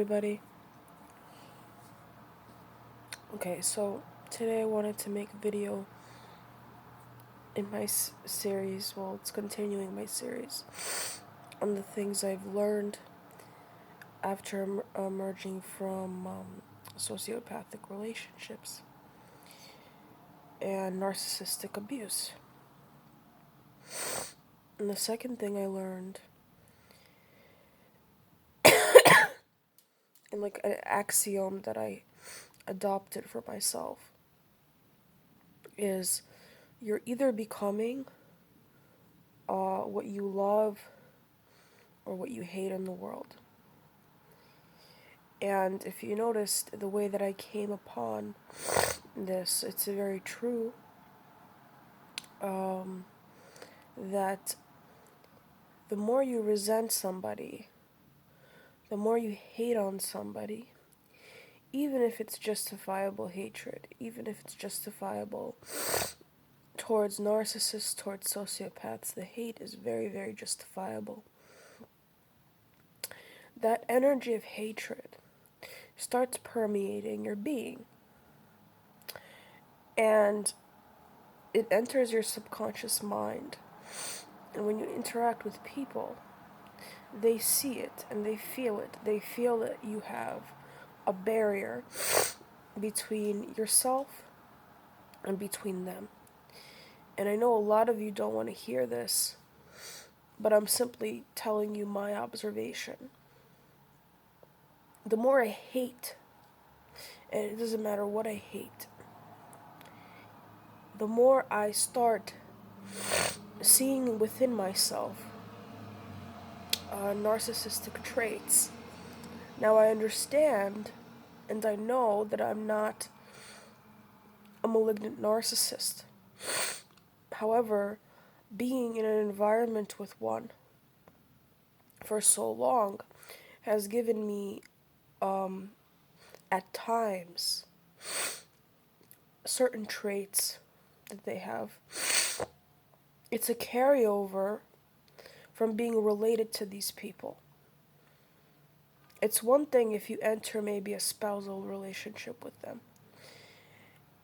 everybody. Okay, so today I wanted to make a video in my series. Well, it's continuing my series on the things I've learned after emerging from sociopathic relationships and narcissistic abuse. And the second thing I learned, and like an axiom that I adopted for myself, is you're either becoming what you love or what you hate in the world. And if you noticed the way that I came upon this, it's very true that the more you resent somebody, the more you hate on somebody, even if it's justifiable hatred, even if it's justifiable towards narcissists, towards sociopaths, the hate is very, very justifiable. That energy of hatred starts permeating your being, and it enters your subconscious mind. And when you interact with people, they see it and they feel it. They feel that you have a barrier between yourself and between them. And I know a lot of you don't want to hear this, but I'm simply telling you my observation. The more I hate, and it doesn't matter what I hate, the more I start seeing within myself narcissistic traits. Now I understand and I know that I'm not a malignant narcissist. However, being in an environment with one for so long has given me, at times, certain traits that they have. It's a carryover from being related to these people. It's one thing if you enter maybe a spousal relationship with them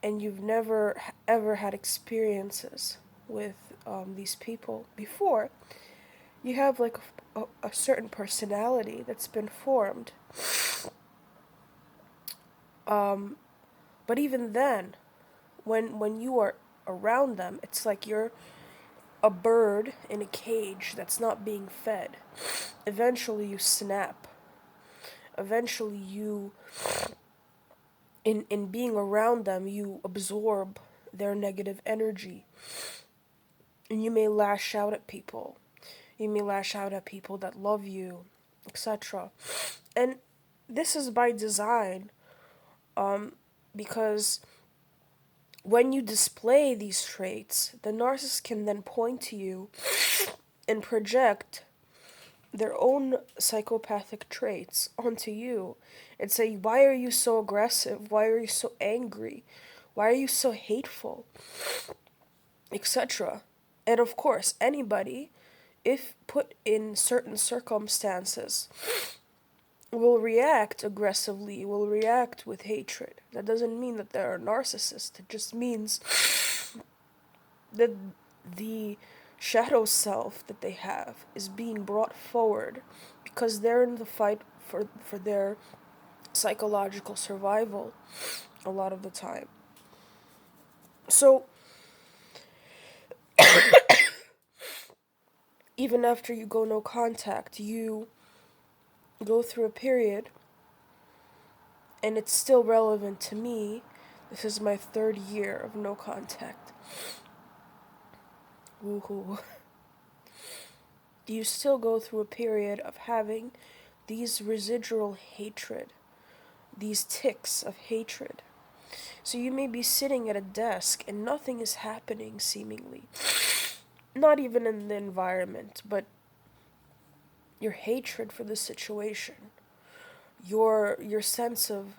and you've never ever had experiences with these people before. You have like a certain personality that's been formed. But even then, when you are around them, it's like you're a bird in a cage that's not being fed. Eventually you snap. Eventually you, in being around them, you absorb their negative energy. And you may lash out at people. You may lash out at people that love you, etc. And this is by design, because when you display these traits, the narcissist can then point to you and project their own psychopathic traits onto you and say, why are you so aggressive? Why are you so angry? Why are you so hateful? Etc. And of course, anybody, if put in certain circumstances, will react aggressively, will react with hatred. That doesn't mean that they're a narcissist. It just means that the shadow self that they have is being brought forward because they're in the fight for their psychological survival a lot of the time. So even after you go no contact, you go through a period, and it's still relevant to me. This is my 3rd year of no contact. Woohoo. You still go through a period of having these residual hatred, these tics of hatred. So you may be sitting at a desk and nothing is happening seemingly. Not even in the environment, but your hatred for the situation, your sense of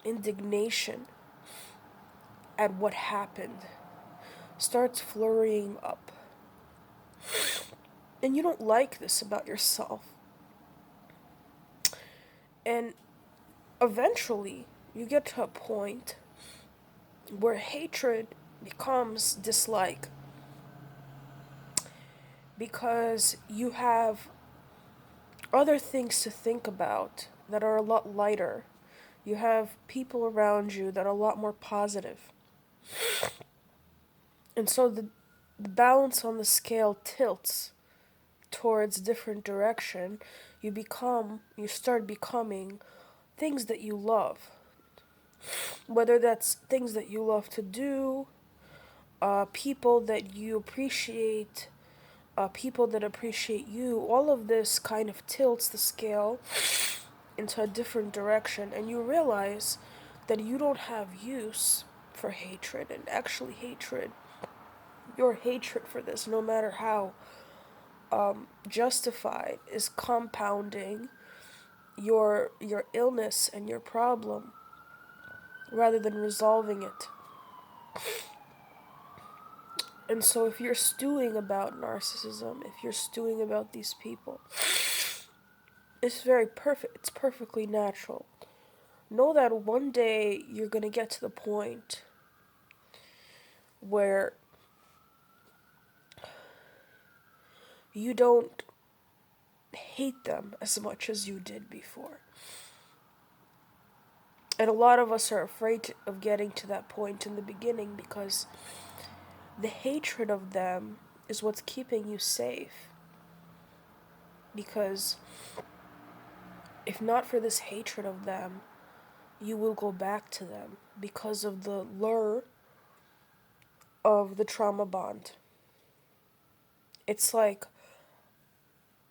indignation at what happened starts flurrying up. And you don't like this about yourself. And eventually, you get to a point where hatred becomes dislike because you have other things to think about that are a lot lighter. You have people around you that are a lot more positive. And so the balance on the scale tilts towards different direction. You start becoming things that you love. Whether that's things that you love to do, people that you appreciate, people that appreciate you, all of this kind of tilts the scale into a different direction, and you realize that you don't have use for hatred, and actually, your hatred for this, no matter how justified, is compounding your illness and your problem rather than resolving it. And so, if you're stewing about narcissism, if you're stewing about these people, it's very perfect. It's perfectly natural. Know that one day you're going to get to the point where you don't hate them as much as you did before. And a lot of us are afraid of getting to that point in the beginning because the hatred of them is what's keeping you safe. Because if not for this hatred of them, you will go back to them because of the lure of the trauma bond. It's like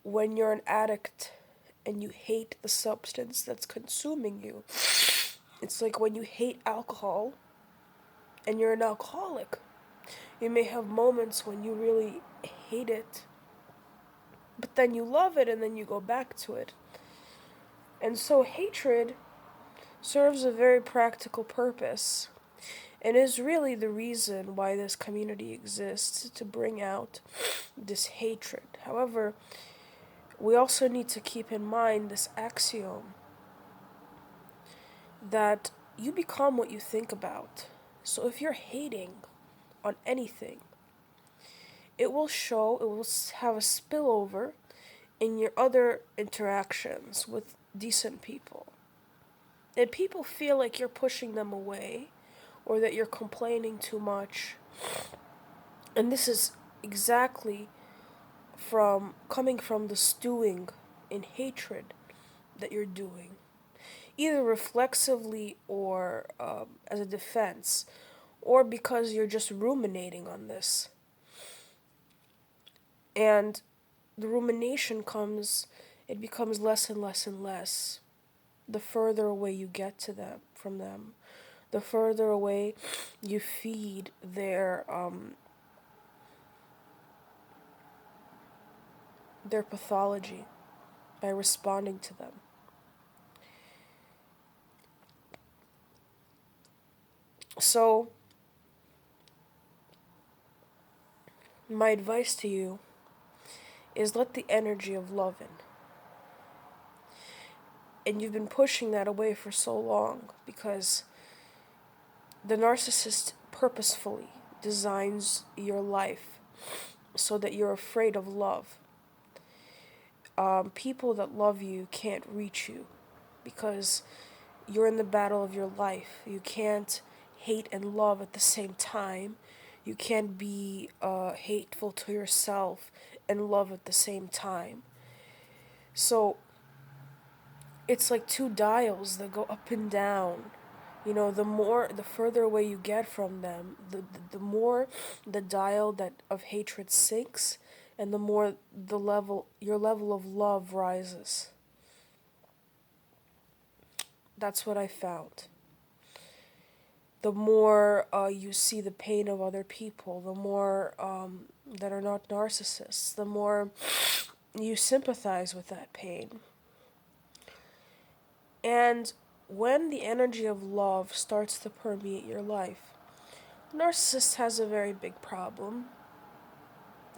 when you're an addict and you hate the substance that's consuming you. It's like when you hate alcohol and you're an alcoholic. You may have moments when you really hate it, but then you love it and then you go back to it. And so hatred serves a very practical purpose and is really the reason why this community exists, to bring out this hatred. However, we also need to keep in mind this axiom that you become what you think about. So if you're hating on anything, it will show, it will have a spillover in your other interactions with decent people. And people feel like you're pushing them away or that you're complaining too much. And this is exactly from coming from the stewing in hatred that you're doing, either reflexively or as a defense, or because you're just ruminating on this. And the rumination it becomes less and less and less the further away you get from them, the further away you feed their pathology by responding to them. So, my advice to you is let the energy of love in. And you've been pushing that away for so long because the narcissist purposefully designs your life so that you're afraid of love. People that love you can't reach you because you're in the battle of your life. You can't hate and love at the same time. You can't be hateful to yourself and love at the same time. So it's like two dials that go up and down. You know, the further away you get from them, the more the dial that of hatred sinks, and the more your level of love rises. That's what I found. The more you see the pain of other people, the more that are not narcissists, the more you sympathize with that pain. And when the energy of love starts to permeate your life, narcissist has a very big problem.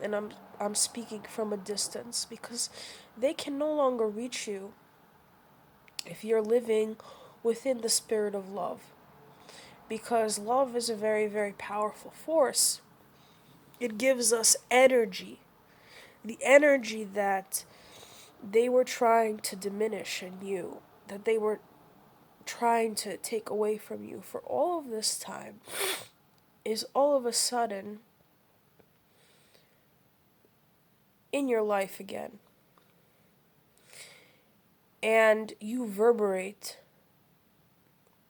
And I'm speaking from a distance because they can no longer reach you if you're living within the spirit of love. Because love is a very, very powerful force. It gives us energy. The energy that they were trying to diminish in you, that they were trying to take away from you for all of this time, is all of a sudden in your life again. And you reverberate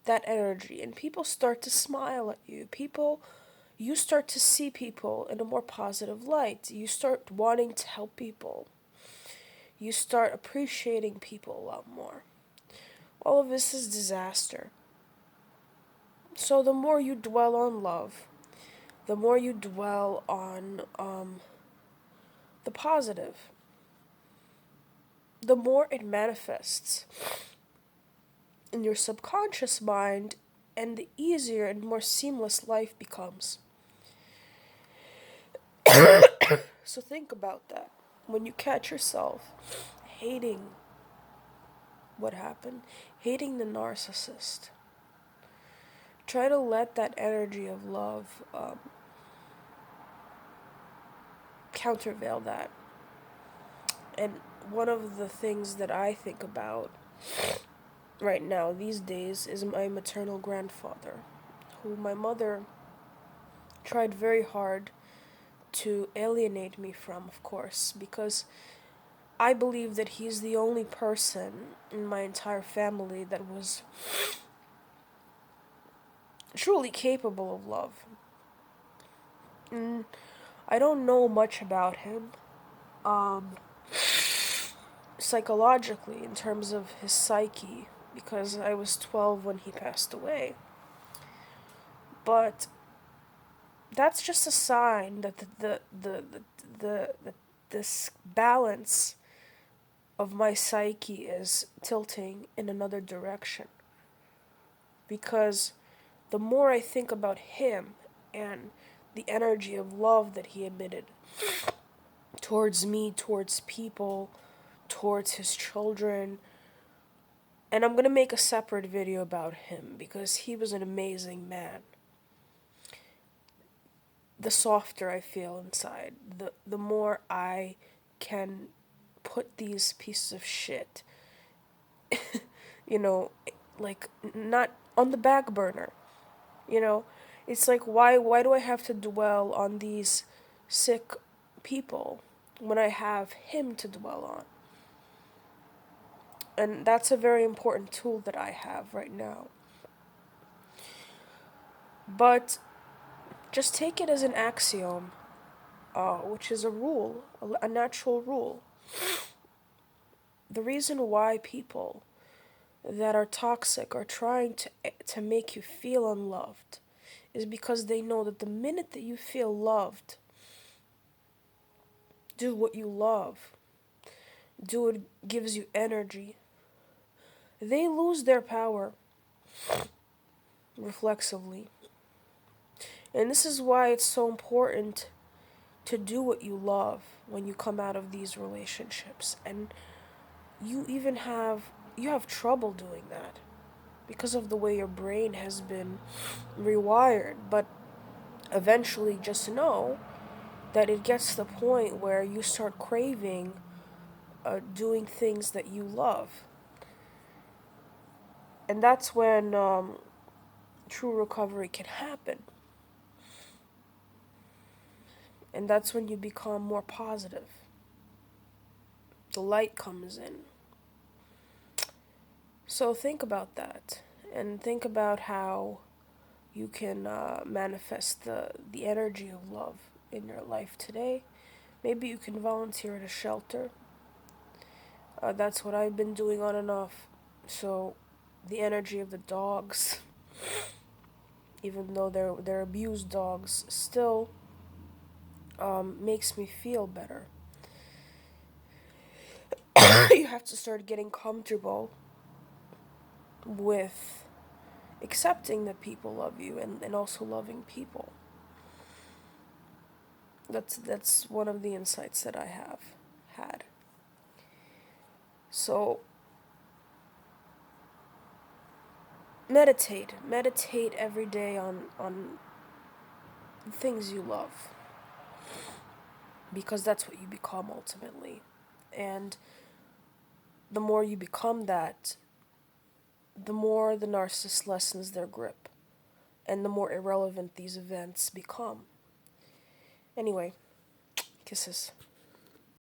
that energy, and people start to smile at you. You start to see people in a more positive light. You start wanting to help people. You start appreciating people a lot more. All of this is disaster. So the more you dwell on love, the more you dwell on the positive, the more it manifests in your subconscious mind, and the easier and more seamless life becomes. So think about that. When you catch yourself hating what happened, hating the narcissist, try to let that energy of love countervail that. And one of the things that I think about right now, these days, is my maternal grandfather, who my mother tried very hard to alienate me from, of course, because I believe that he's the only person in my entire family that was truly capable of love. And I don't know much about him, um, psychologically, in terms of his psyche, because I was 12 when he passed away. But that's just a sign that this balance of my psyche is tilting in another direction. Because the more I think about him and the energy of love that he emitted towards me, towards people, towards his children, and I'm gonna make a separate video about him because he was an amazing man. The softer I feel inside, the more I can put these pieces of shit, you know, like not on the back burner. You know, it's like why do I have to dwell on these sick people when I have him to dwell on? And that's a very important tool that I have right now. But just take it as an axiom, which is a rule, a natural rule. The reason why people that are toxic are trying to make you feel unloved is because they know that the minute that you feel loved, do what you love, do what gives you energy, they lose their power reflexively. And this is why it's so important to do what you love when you come out of these relationships. And you have trouble doing that because of the way your brain has been rewired. But eventually just know that it gets to the point where you start craving doing things that you love. And that's when true recovery can happen. And that's when you become more positive. The light comes in. So think about that. And think about how you can manifest the energy of love in your life today. Maybe you can volunteer at a shelter. That's what I've been doing on and off. So the energy of the dogs, even though they're abused dogs, still makes me feel better. You have to start getting comfortable with accepting that people love you, and also loving people. That's one of the insights that I have had. So meditate every day on things you love, because that's what you become ultimately. And the more you become that, the more the narcissist lessens their grip, and the more irrelevant these events become. Anyway, kisses.